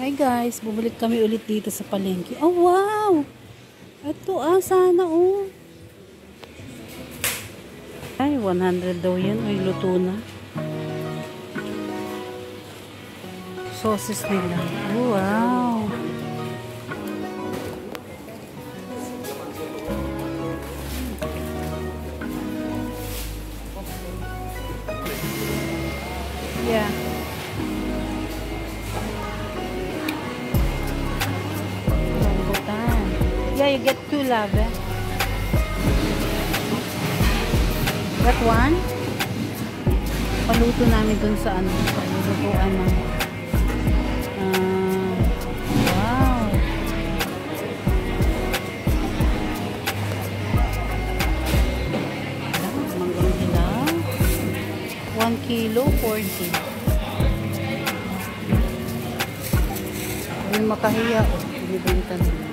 Hi guys, bumalik kami ulit dito sa palengke. Oh wow! Ito sana oh. Ay, 100 daw yan. Ay, luto na. Sauces nila. Oh wow! Yeah. Yeah, you get 2 love. That one? Paluto namin dun sa ano, palutuan ng wow. Manggang hilaw. 1 kilo, 40. Yung makahiya, binibenta nila.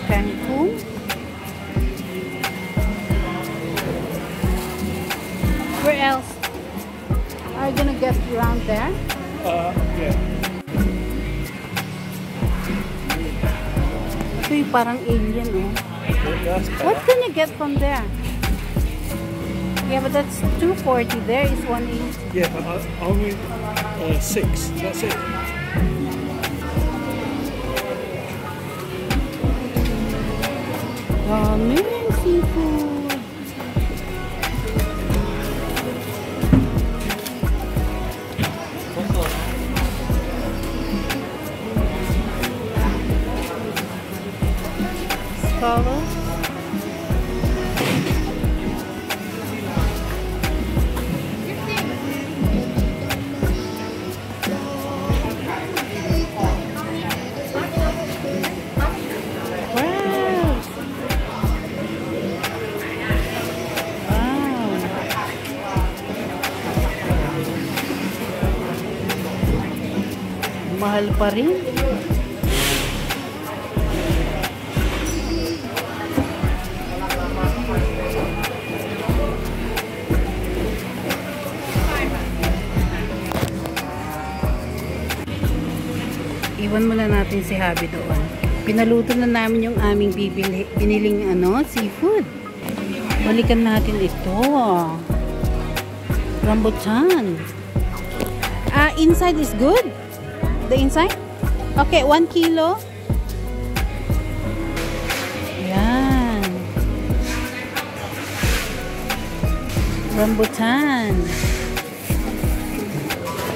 Kangkong. Where else? Are you gonna get around there? Yeah. Ito yung parang alien, oh. What can you get from there? Yeah, but that's 240. There is 180. Yeah, but only 6. That's it. Ramen seafood. Scallops. Mahal pa rin. Iwan muna natin si Habi doon. Pinaluto na namin yung aming biniling seafood. Balikan natin ito. Rambutan. Inside is good? The inside? Okay, 1 kilo. Yan. Rambutan.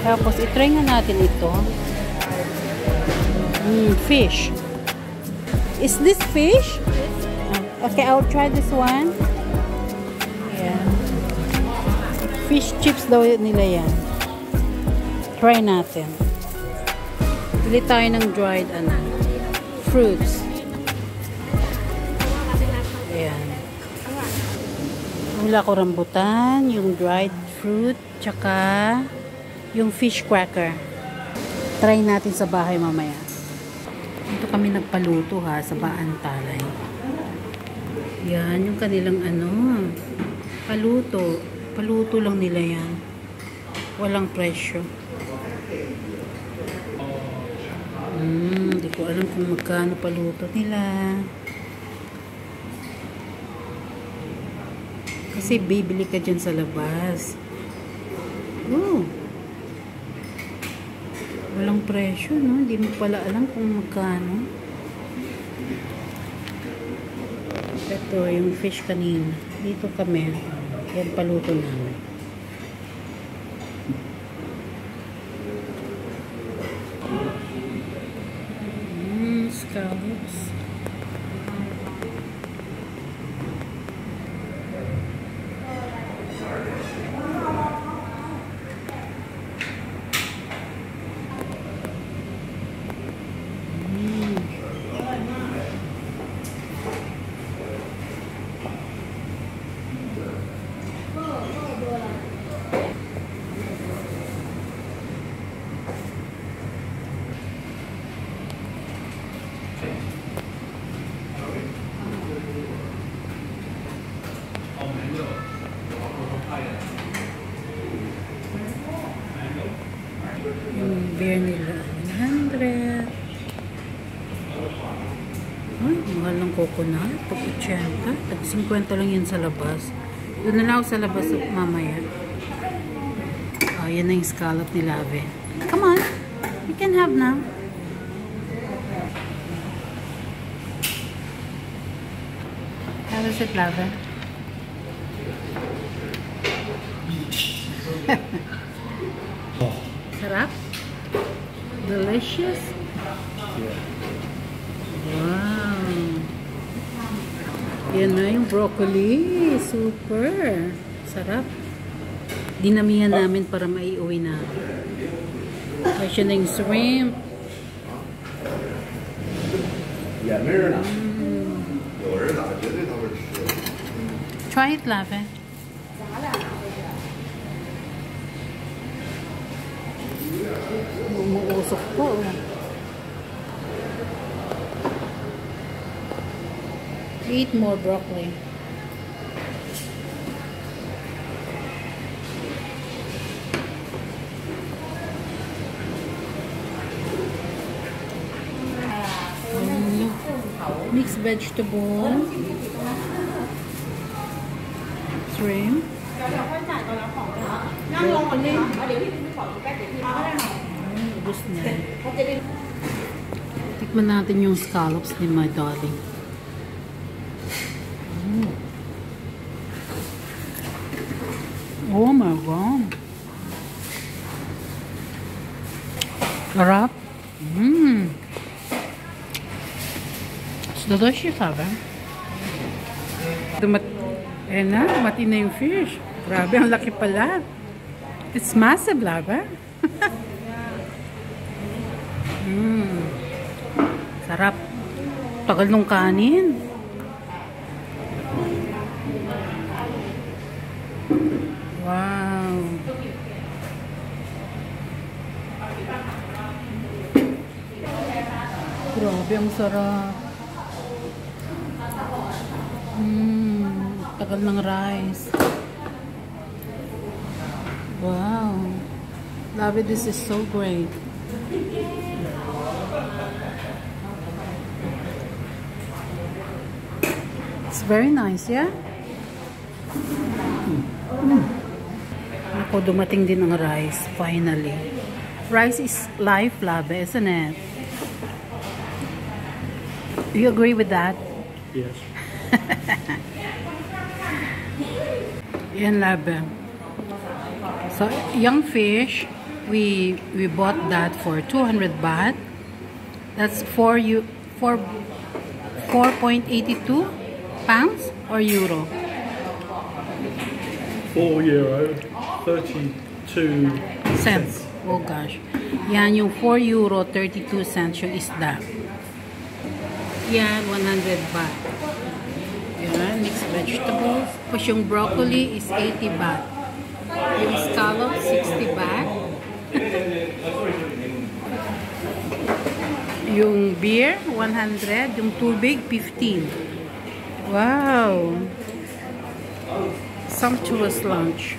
Tapos, itry nga natin ito. Fish. Is this fish? Okay, I'll try this one. Yeah. Fish chips daw nila yan. Try natin. Bili tayo ng dried fruits. Ayan. Wala ko rambutan, yung dried fruit, tsaka yung fish cracker. Try natin sa bahay mamaya. Dito kami nagpaluto sa Baan Talay. Yan, yung kanilang paluto. Paluto lang nila yan. Walang presyo. Hindi ko alam kung magkano paluto nila. Kasi bibili ka dyan sa labas. Walang presyo, no? Hindi mo pala alam kung magkano. Ito, yung fish kanina. Dito kami. Yan paluto namin. Scallops. nila. 100. Ay, mahal ng coconut. Pag 80. Tag 50 lang yan sa labas. Doon na lang ako sa labas mamaya. Oh, yan na yung scallop ni Lave. Come on. You can have now. How is it, Lave? Sarap? Delicious? Yeah. Wow! Yan na yung broccoli. Super! Sarap. Dinamihan namin para maiuwi na. Ay, siya na yung shrimp. Try it, Lave. Umuusok po. Eat more broccoli. Mixed vegetable. Shrimp. Broccoli. Ubus na. Tikman natin yung scallops ni my darling. Oh my God. Sarap. It's delicious, have Ayan na, mati na yung fish. Grabe, ang laki pala. It's massive, lava. Sarap. Tagal nung kanin. Wow. Grabe, ang sarap. Tagal ng rice. Wow. Love it. This is so great. It's very nice, yeah? Ako, dumating din ang rice, finally. Rice is life, Love, isn't it? Do you agree with that? Yes. Yan, Love. So, young fish, we bought that for 200 baht. That's 4.82 pounds or euro? €4, 32 Cents. Oh gosh. Yan yung 4 euro 32 cents yung isda. Yan, 100 baht. Yan, mixed vegetables. Tapos yung broccoli is 80 baht. Yung scallop, 60 baht. Yung beer, 100. Yung tubig, 15. Wow! Sumptuous lunch.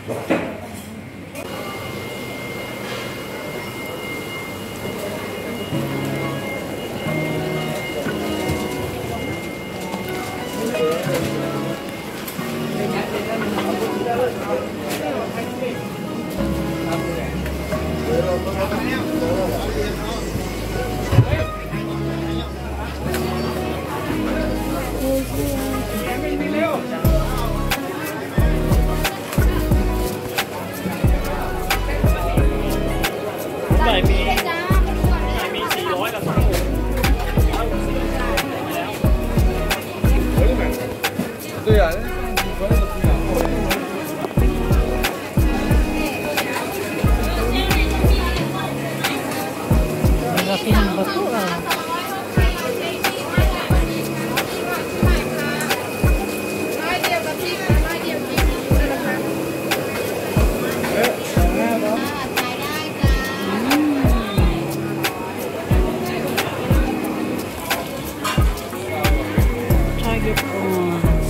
Laki ng bato ah. Tiger prawns.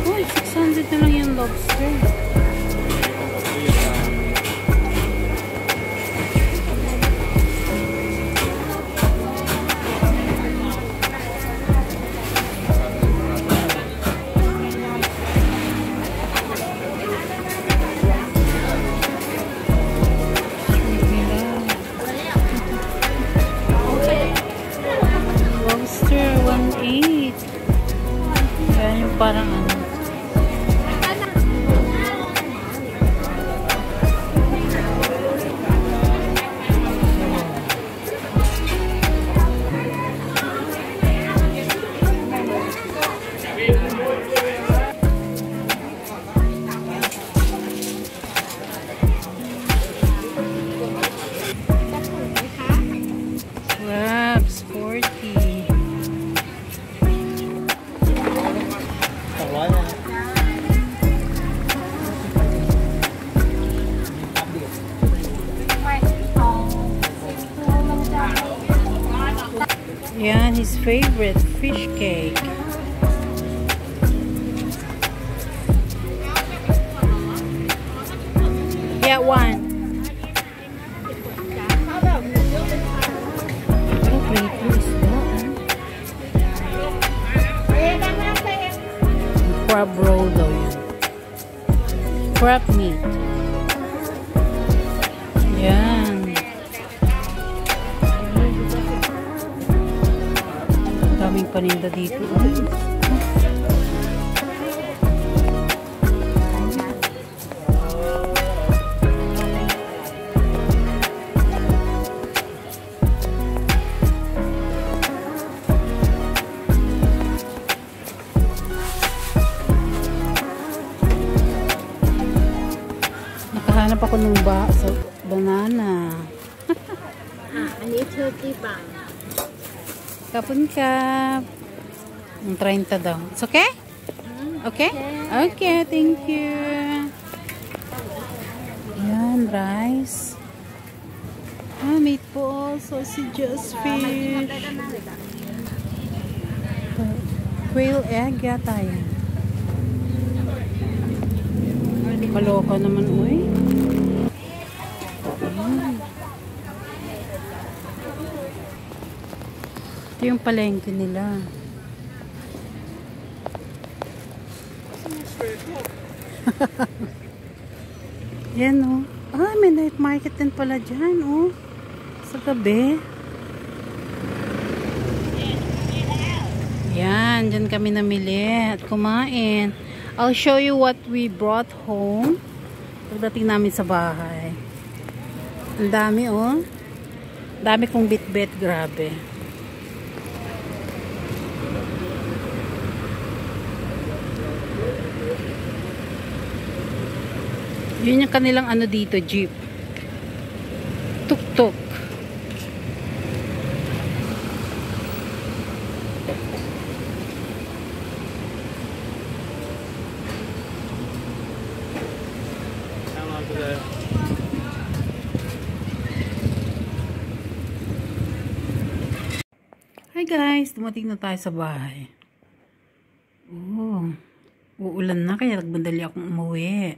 Uy, 600 na lang yung lobster. parang ano. Wraps, 40. Yan, his favorite fish cake. Yeah, one. Oh, prito isda. Crab roll daw yan. Crab meat. Yan. Daming paninda dito. Nakahanap ako ng banana. Ani 30 bang. Kapun ka. 30 daw. It's okay? Okay? Okay, thank you. Yan, rice. Meatballs, sausages, fish. Quail egg yata yan. Kaloka naman, uy. Ito yung palengke nila. Yan, oh. May night market din pala dyan, oh. Sa gabi. Yan, dyan kami namili at kumain. I'll show you what we brought home pagdating namin sa bahay. Ang dami, oh. Dami kong bit-bit, grabe. Yun yung kanilang ano dito, jeep. Tuk-tuk. Hi guys, dumating na tayo sa bahay. Uulan na kaya nagbandali akong umuwi.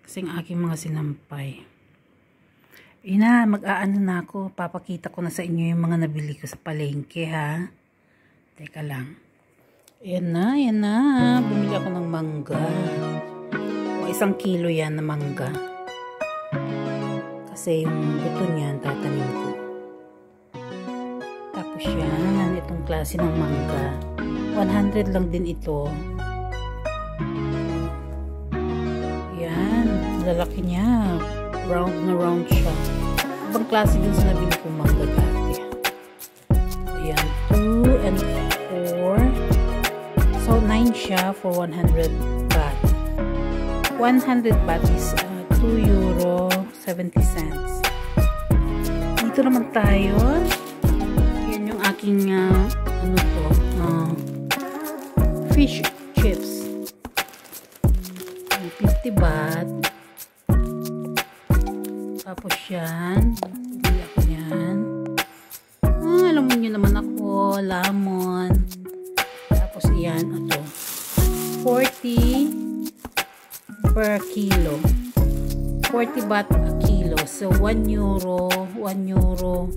Kasi ang aking mga sinampay. Mag-aano na ako. Papakita ko na sa inyo yung mga nabili ko sa palengke, ha? Teka lang. Yan na. Bumili ako ng mangga. O 1 kilo yan na mangga. Kasi yung buto niyan, tatanim ko. Tapos yan, itong klase ng mangga. 100 lang din ito. Yan, lalaki niya. Round na round siya. Ibang klase din sa nabili kong mangga dati. Ayan, 2 and 4. So, 9 siya for 100 baht. 100 baht is €2.70. Dito naman tayo. Yan yung aking fish chips. 50 baht. Tapos yan. Bili ako yan. Alam mo nyo naman ako. Lemon. Tapos yan. Ito. 40 per kilo. 40 baht a kilo. So, €1. €1.10.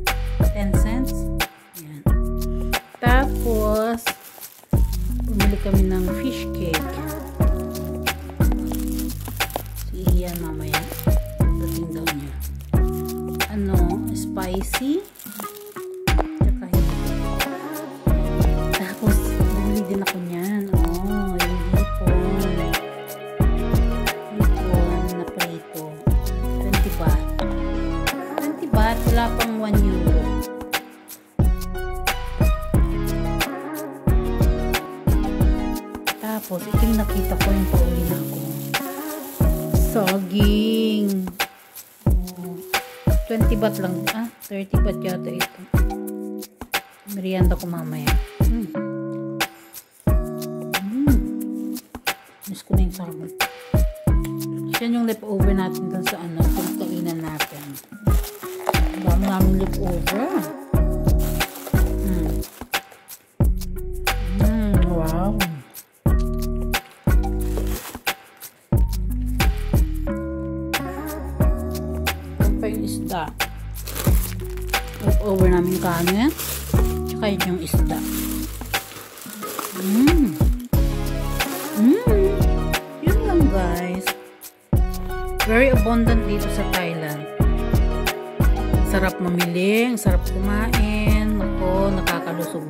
Yan. Tapos, bumili kami ng fish cake. Iyan mamaya. Dating daw niya. Spicy. Tsaka hindi. Tapos, bumili din ako niyan. Wala pang 1 euro. Tapos, ito yung nakita ko yung pauli na ako. Saging. 20 baht lang. 30 baht yata ito. Merienda ko mamaya. Miss ko na yung sabon. Yan yung leftover natin dun sa kainan natin. Dami namin leftover. Wow. Yan pa yung isda. Leftover namin kanin. Tsaka yun yung isda. Yun lang guys. Very abundant dito sa Thailand. Sarap mamili, sarap kumain. Ako, nakakalusog